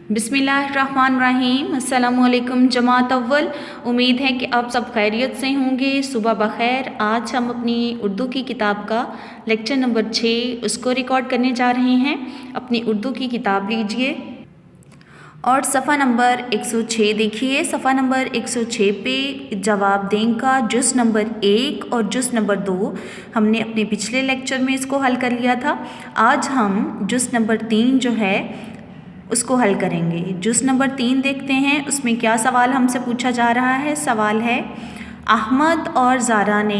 बिस्मिल्लाहिर्रहमानिर्रहीम। अस्सलामुअलैकुम जमात अव्वल। उम्मीद है कि आप सब खैरियत से होंगे। सुबह बखैर। आज हम अपनी उर्दू की किताब का लेक्चर नंबर 6 उसको रिकॉर्ड करने जा रहे हैं। अपनी उर्दू की किताब लीजिए और सफ़ा नंबर 106 देखिए। सफ़ा नंबर 106 पे जवाब दें का जुज़ नंबर 1 और जुज़ नंबर 2 हमने अपने पिछले लेक्चर में इसको हल कर लिया था। आज हम जुज़ नंबर 3 जो है उसको हल करेंगे। जुज़ नंबर 3 देखते हैं उसमें क्या सवाल हमसे पूछा जा रहा है। सवाल है, अहमद और ज़ारा ने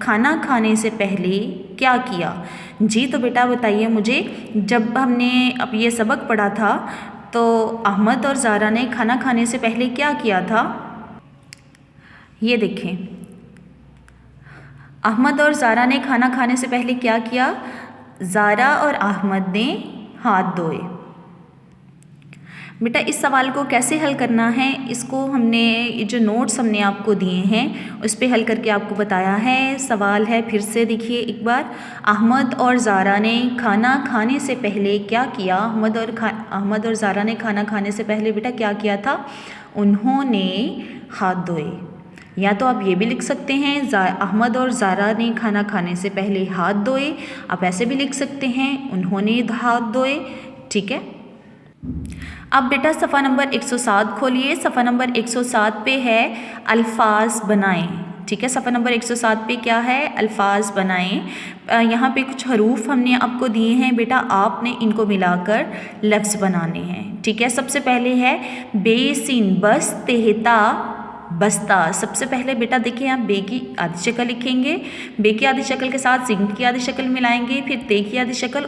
खाना खाने से पहले क्या किया। जी तो बेटा बताइए मुझे, जब हमने अब ये सबक पढ़ा था तो अहमद और ज़ारा ने खाना खाने से पहले क्या किया था। ये देखें, अहमद और ज़ारा ने खाना खाने से पहले क्या किया। ज़ारा और अहमद ने हाथ धोए। बेटा इस सवाल को कैसे हल करना है, इसको हमने जो नोट्स हमने आपको दिए हैं उस पर हल करके आपको बताया है। सवाल है, फिर से देखिए एक बार, अहमद और ज़ारा ने खाना खाने से पहले क्या किया। अहमद और ज़ारा ने खाना खाने से पहले बेटा क्या किया था, उन्होंने हाथ धोए। या तो आप ये भी लिख सकते हैं, अहमद और ज़ारा ने खाना खाने से पहले हाथ धोए। आप ऐसे भी लिख सकते हैं, उन्होंने हाथ धोए। ठीक है। अब बेटा सफ़ा नंबर 107 खोलिए। सफ़ा नंबर 107 पे है अल्फाज बनाएं। ठीक है, सफ़ा नंबर 107 पे क्या है, अल्फाज बनाएं। यहाँ पे कुछ हरूफ हमने आपको दिए हैं बेटा, आपने इनको मिलाकर लफ्ज़ बनाने हैं। ठीक है, सबसे पहले है बेसिन बस तेहता बस्ता। सबसे पहले बेटा देखिए, आप बे की आधी शक्ल लिखेंगे, बे की आधी शक्ल के साथ सिन की आधी शक्ल मिलाएंगे, फिर ते की आधी शक्ल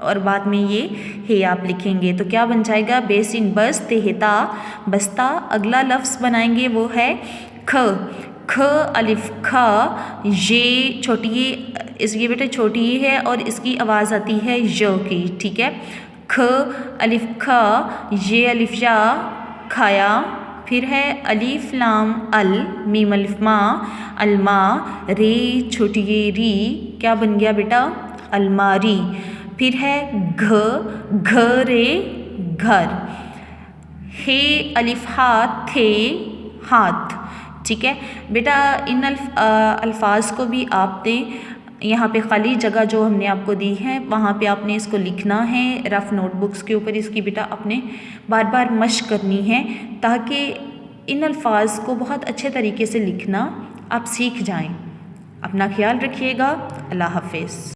और बाद में ये हे आप लिखेंगे तो क्या बन जाएगा, बेसिन बस तेहता बस्ता। अगला लफ्ज़ बनाएंगे वो है ख। ख अलिफ ख, ये छोटी ये बेटा छोटी है और इसकी आवाज़ आती है य की। ठीक है, ख अलिफ ख, ये अलिफ या खाया। फिर है अलिफ लाम अल, मीम अलिफ मा अलमा, रे छोटी ये री, क्या बन गया बेटा, अलमारी। फिर है घरे घर, हे अलिफ हाथ थे हाथ। ठीक है बेटा, इन अल्फाज को भी आपने यहाँ पे खाली जगह जो हमने आपको दी है वहाँ पे आपने इसको लिखना है रफ़ नोटबुक्स के ऊपर। इसकी बेटा आपने बार बार मश्क करनी है ताकि इन अल्फाज को बहुत अच्छे तरीके से लिखना आप सीख जाएं। अपना ख्याल रखिएगा। अल्लाह हाफ़िज़।